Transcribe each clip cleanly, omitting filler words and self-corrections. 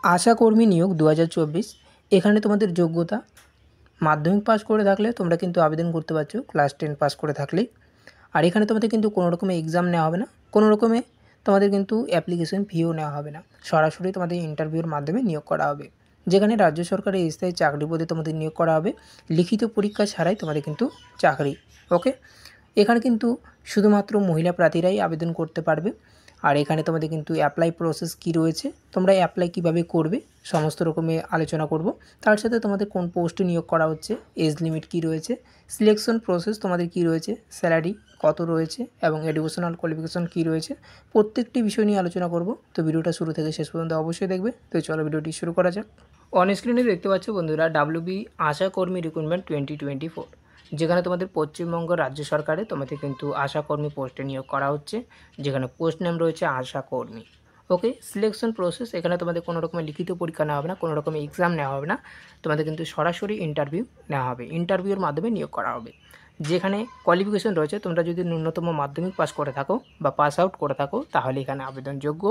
আশাকর্মী নিয়োগ 2024। এখানে তোমাদের যোগ্যতা মাধ্যমিক পাস করে থাকলে তোমরা কিন্তু আবেদন করতে পারছো, ক্লাস 10 পাস করে থাকলেই। আর এখানে তোমাদের কিন্তু কোনো রকমের এক্সাম নেওয়া হবে না, কোনো রকমে তোমাদের কিন্তু অ্যাপ্লিকেশন ফিও নেওয়া হবে না। সরাসরি তোমাদের ইন্টারভিউর মাধ্যমে নিয়োগ করা হবে। যেখানে রাজ্য সরকারের স্থায়ী চাকরি পদে তোমাদের নিয়োগ করা হবে, লিখিত পরীক্ষা ছাড়াই তোমাদের কিন্তু চাকরি। ওকে, এখানে কিন্তু শুধুমাত্র মহিলা প্রার্থীরাই আবেদন করতে পারবে। আর এখানে তোমাদের কিন্তু অ্যাপ্লাই প্রসেস কী রয়েছে, তোমরা অ্যাপ্লাই কীভাবে করবে সমস্ত রকমের আলোচনা করব। তার সাথে তোমাদের কোন পোস্টে নিয়োগ করা হচ্ছে, এজ লিমিট কী রয়েছে, সিলেকশন প্রসেস তোমাদের কী রয়েছে, স্যালারি কত রয়েছে এবং এডুকেশনাল কোয়ালিফিকেশন কী রয়েছে, প্রত্যেকটি বিষয় নিয়ে আলোচনা করব। তো ভিডিওটা শুরু থেকে শেষ পর্যন্ত অবশ্যই দেখবে। তো চলো ভিডিওটি শুরু করা যাক। অন স্ক্রিনে দেখতে পাচ্ছ বন্ধুরা, WB আশাকর্মী রিক্রুটমেন্ট 2024, যেখানে তোমাদের পশ্চিমবঙ্গ রাজ্য সরকারে তোমাদের কিন্তু আশাকর্মী পোস্টে নিয়োগ করা হচ্ছে, যেখানে পোস্ট নেম রয়েছে আশাকর্মী। ওকে, সিলেকশন প্রসেস, এখানে তোমাদের কোনো রকমের লিখিত পরীক্ষা নেওয়া হবে না, কোনো রকমের এক্সাম নেওয়া হবে না, তোমাদের কিন্তু সরাসরি ইন্টারভিউ নেওয়া হবে, ইন্টারভিউর মাধ্যমে নিয়োগ করা হবে। যেখানে কোয়ালিফিকেশন রয়েছে, তোমরা যদি ন্যূনতম মাধ্যমিক পাস করে থাকো বা পাস আউট করে থাকো তাহলে এখানে আবেদনযোগ্য।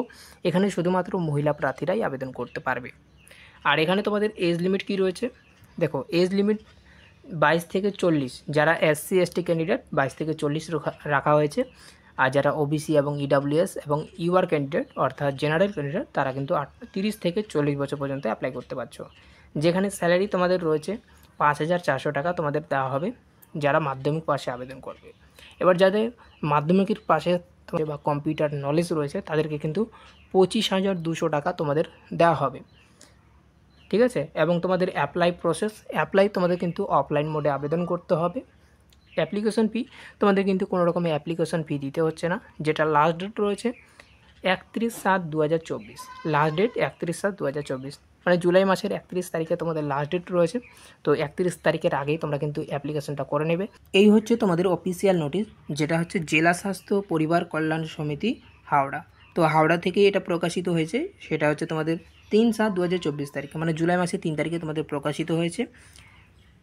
এখানে শুধুমাত্র মহিলা প্রার্থীরাই আবেদন করতে পারবে। আর এখানে তোমাদের এজ লিমিট কী রয়েছে, দেখো এজ লিমিট 22 থেকে 40, যারা SC ST ক্যান্ডিডেট 22 থেকে 40 রাখা হয়েছে। আর যারা OBC এবং EWS এবং UR ক্যান্ডিডেট অর্থাৎ জেনারেল ক্যান্ডিডেট তারা কিন্তু 30 থেকে 40 বছর পর্যন্ত অ্যাপ্লাই করতে পারছো। যেখানে স্যালারি তোমাদের রয়েছে 5400 টাকা তোমাদের দেওয়া হবে যারা মাধ্যমিক পাশে আবেদন করবে। এবার যাদের মাধ্যমিকের পাশে বা কম্পিউটার নলেজ রয়েছে তাদেরকে কিন্তু 25,200 টাকা তোমাদের দেওয়া হবে, ঠিক আছে। এবং তোমাদের অ্যাপ্লাই তোমাদের কিন্তু অফলাইন মোডে আবেদন করতে হবে। অ্যাপ্লিকেশন ফি তোমাদের কিন্তু কোনো রকমের অ্যাপ্লিকেশন ফি দিতে হচ্ছে না। যেটা লাস্ট ডেট রয়েছে 31/7/2024, লাস্ট ডেট 31/7/2024, মানে জুলাই মাসের 31 তারিখে তোমাদের লাস্ট ডেট রয়েছে। তো 31 তারিখের আগেই তোমরা কিন্তু অ্যাপ্লিকেশনটা করে নেবে। এই হচ্ছে তোমাদের অফিসিয়াল নোটিশ, যেটা হচ্ছে জেলা স্বাস্থ্য পরিবার কল্যাণ সমিতি হাওড়া। তো হাওড়া থেকে এটা প্রকাশিত হয়েছে, সেটা হচ্ছে তোমাদের 3/7/2024 তারিখে, মানে জুলাই মাসের 3 তারিখে তোমাদের প্রকাশিত হয়েছে।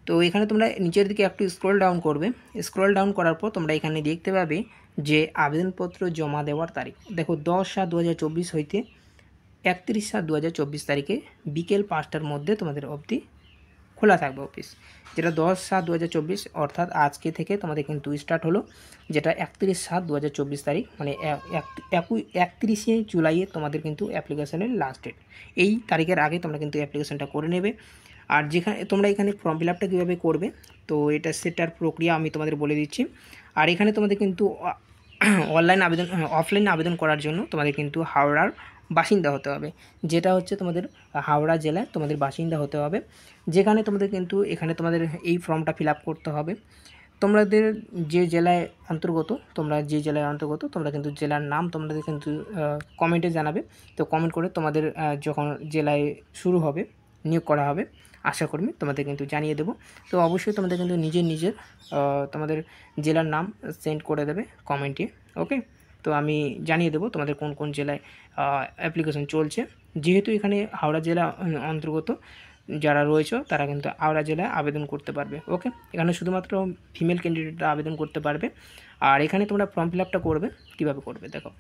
তো এখানে তোমরা নিচের দিকে একটু স্ক্রল ডাউন করবে, স্ক্রল ডাউন করার পর তোমরা এখানে দেখতে পাবে যে আবেদনপত্র জমা দেওয়ার তারিখ, দেখো 10/7/2024 হইতে 31/7/2024 তারিখে বিকেল 5টার মধ্যে তোমাদের অবধি খোলা থাকবে অফিস। যেটা 10/7/2024 অর্থাৎ আজকে থেকে তোমাদের কিন্তু স্টার্ট হলো, যেটা 31/7/2024 তারিখ, মানে 31শে জুলাইয়ে তোমাদের কিন্তু অ্যাপ্লিকেশনের লাস্ট ডেট। এই তারিখের আগে তোমরা কিন্তু অ্যাপ্লিকেশনটা করে নেবে। আর যেখানে তোমরা এখানে ফর্ম ফিল আপটা কীভাবে করবে, তো এটা সেটার প্রক্রিয়া আমি তোমাদের বলে দিচ্ছি। আর এখানে তোমাদের কিন্তু অফলাইন আবেদন করার জন্য তোমাদের কিন্তু হাওড়ার বাসিন্দা হতে হবে, যেটা হচ্ছে তোমাদের হাওড়া জেলায় তোমাদের বাসিন্দা হতে হবে। যেখানে তোমাদের কিন্তু এখানে তোমাদের এই ফর্মটা ফিল আপ করতে হবে। তোমাদের যে জেলায় অন্তর্গত, তোমরা কিন্তু জেলার নাম তোমাদের কিন্তু কমেন্টে জানাবে। তো কমেন্ট করে তোমাদের যখন জেলায় শুরু হবে নিয়োগ করা হবে আশাকর্মী তোমাদের কিন্তু জানিয়ে দেবো। তো অবশ্যই তোমাদের কিন্তু নিজের তোমাদের জেলার নাম সেন্ড করে দেবে কমেন্টে। ওকে, তো আমি জানিয়ে দেবো তোমাদের কোন কোন জেলায় অ্যাপ্লিকেশন চলছে। যেহেতু এখানে হাওড়া জেলা অন্তর্গত যারা রয়েছে তারা কিন্তু হাওড়া জেলায় আবেদন করতে পারবে। ওকে, এখানে শুধুমাত্র ফিমেল ক্যান্ডিডেটরা আবেদন করতে পারবে। আর এখানে তোমরা ফর্ম ফিল আপটা করবে, কীভাবে করবে দেখো,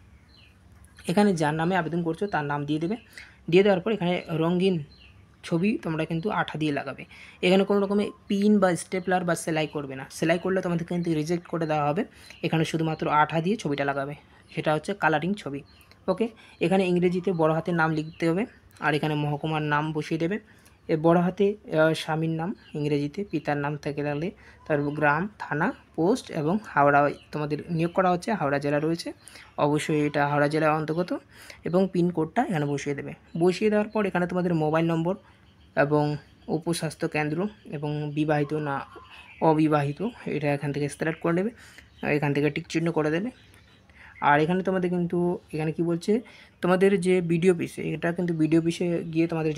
এখানে যার নামে আবেদন করছো তার নাম দিয়ে দেবে। দিয়ে দেওয়ার পর এখানে রঙিন ছবি তোমরা কিন্তু আঠা দিয়ে লাগাবে। এখানে কোনো রকমের পিন বা স্টেপলার বা সেলাই করবে না, সেলাই করলে তোমাদের কিন্তু রিজেক্ট করে দেওয়া হবে। এখানে শুধুমাত্র আঠা দিয়ে ছবিটা লাগাবে, সেটা হচ্ছে কালারিং ছবি। ওকে, এখানে ইংরেজিতে বড় হাতের নাম লিখতে হবে। আর এখানে মহকুমার নাম বসিয়ে দেবে। এ বড় হাতে স্বামীর নাম ইংরেজিতে, পিতার নাম থেকে লাগলে তারপর গ্রাম, থানা, পোস্ট এবং হাওড়া তোমাদের নিয়োগ করা হচ্ছে, হাওড়া জেলা রয়েছে, অবশ্যই এটা হাওড়া জেলার অন্তর্গত, এবং পিনকোডটা এখানে বসিয়ে দেবে। বসিয়ে দেওয়ার পর এখানে তোমাদের মোবাইল নম্বর এবং উপস্বাস্থ্য কেন্দ্র এবং বিবাহিত না অবিবাহিত এটা এখান থেকে সিলেক্ট করে নেবে, এখান থেকে টিক চিহ্ন করে দেবে। আর এখানে তোমাদের কিন্তু এখানে কি বলছে, তোমাদের যে বিডিও অফিসে, এটা কিন্তু বিডিও অফিসে গিয়ে তোমাদের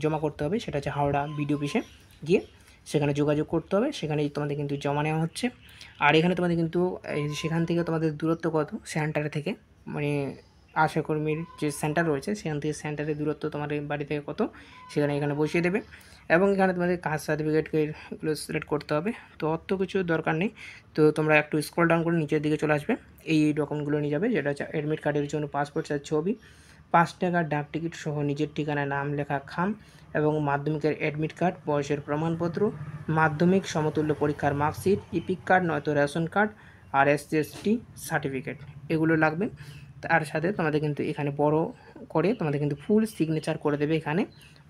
জমা করতে হবে, সেটা হচ্ছে হাওড়া বিডিও অফিসে গিয়ে সেখানে যোগাযোগ করতে হবে, সেখানেই তোমাদের কিন্তু জমা নেওয়া হচ্ছে। আর এখানে তোমাদের কিন্তু সেখান থেকে তোমাদের দূরত্ব কত সেন্টার থেকে, মানে আশাকর্মীর যে সেন্টার রয়েছে সেখান থেকে সেন্টারের দূরত্ব তোমাদের বাড়ি থেকে কত সেখানে এখানে বসিয়ে দেবে। এবং এখানে তোমাদের কাস্ট সার্টিফিকেটগুলো সিলেক্ট করতে হবে। তো অত কিছু দরকার নেই, তো তোমরা একটু স্ক্রল ডাউন করে নিচের দিকে চলে আসবে, এই ডকুমেন্টগুলো নিয়ে যাবে, যেটা হচ্ছে অ্যাডমিট কার্ডের জন্য পাসপোর্ট সাইজ ছবি, 5 টাকার ডাক টিকিট সহ নিজের ঠিকানায় নাম লেখা খাম এবং মাধ্যমিকের অ্যাডমিট কার্ড, বয়সের প্রমাণপত্র, মাধ্যমিক সমতুল্য পরীক্ষার মার্কশিট, ইপিক কার্ড নয়তো রেশন কার্ড আর এসসি/এসটি সার্টিফিকেট এগুলো লাগবে। তার সাথে তোমাদের কিন্তু এখানে বড় করে তোমাদের কিন্তু ফুল সিগনেচার করে দেবে এখানে।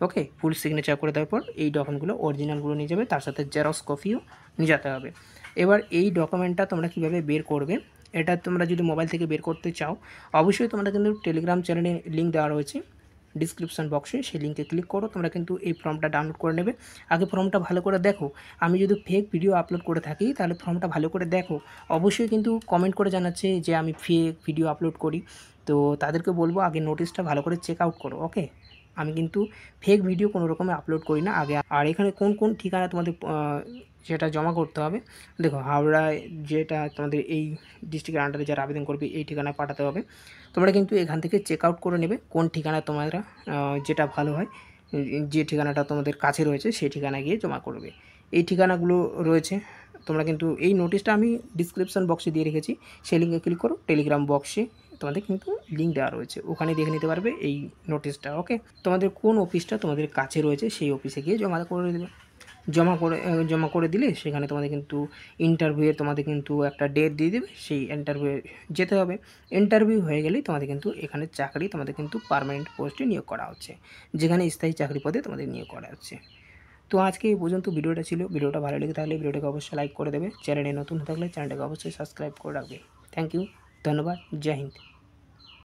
ওকে, ফুল সিগনেচার করে দেওয়ার পর এই ডকুমেন্টগুলো অরিজিনালগুলো নিয়ে যাবে, তার সাথে জেরক্স কপিও নিয়ে যেতে হবে। এবার এই ডকুমেন্টটা তোমরা কীভাবে বের করবে, এটা তোমরা যদি মোবাইল থেকে বের করতে চাও অবশ্যই তোমরা কিন্তু টেলিগ্রাম চ্যানেলে লিঙ্ক দেওয়া রয়েছে ডিসক্রিপশন বক্সে, সেই লিঙ্কে ক্লিক করো, তোমরা কিন্তু এই ফর্মটা ডাউনলোড করে নেবে। আগে ফর্মটা ভালো করে দেখো, আমি যদি ফেক ভিডিও আপলোড করে থাকি তাহলে ফর্মটা ভালো করে দেখো। অবশ্যই কিন্তু কমেন্ট করে জানাচ্ছে যে আমি ফেক ভিডিও আপলোড করি, তো তাদেরকে বলবো আগে নোটিশটা ভালো করে চেক আউট করো। ওকে, আমি কিন্তু ফেক ভিডিও কোনো রকমে আপলোড করি না আগে। আর এখানে কোন কোন ঠিকানা তোমাদের সেটা জমা করতে হবে, দেখো হাওড়ায় যেটা তোমাদের এই ডিস্ট্রিক্টের আন্ডারে যারা আবেদন করবে এই ঠিকানায় পাঠাতে হবে। তোমরা কিন্তু এখান থেকে চেক আউট করে নেবে কোন ঠিকানা তোমরা যেটা ভালো হয়, যে ঠিকানাটা তোমাদের কাছে রয়েছে সেই ঠিকানায় গিয়ে জমা করবে। এই ঠিকানাগুলো রয়েছে, তোমরা কিন্তু এই নোটিশটা আমি ডিসক্রিপশন বক্সে দিয়ে রেখেছি, সেই লিঙ্কে ক্লিক করো। টেলিগ্রাম বক্সে তোমাদের কিন্তু লিঙ্ক দেওয়া রয়েছে, ওখানে দেখে নিতে পারবে এই নোটিশটা। ওকে, তোমাদের কোন অফিসটা তোমাদের কাছে রয়েছে সেই অফিসে গিয়ে জমা করে দেবে। জমা করে দিলে সেখানে তোমাদের কিন্তু ইন্টারভিউয়ের তোমাদের কিন্তু একটা ডেট দিয়ে দেবে, সেই ইন্টারভিউ যেতে হবে। ইন্টারভিউ হয়ে গেলেই তোমাদের কিন্তু এখানে চাকরি তোমাদের কিন্তু পার্মানেন্ট পোস্টে নিয়োগ করা হচ্ছে, যেখানে স্থায়ী চাকরি পদে তোমাদের নিয়োগ করা হচ্ছে। তো আজকে এই পর্যন্ত ভিডিওটা ছিল। ভিডিওটা ভালো লেগে থাকলে ভিডিওটাকে অবশ্যই লাইক করে দেবে, চ্যানেলে নতুন থাকলে চ্যানেলটাকে অবশ্যই সাবস্ক্রাইব করে রাখবে। থ্যাংক ইউ, ধন্যবাদ, জয় হিন্দ।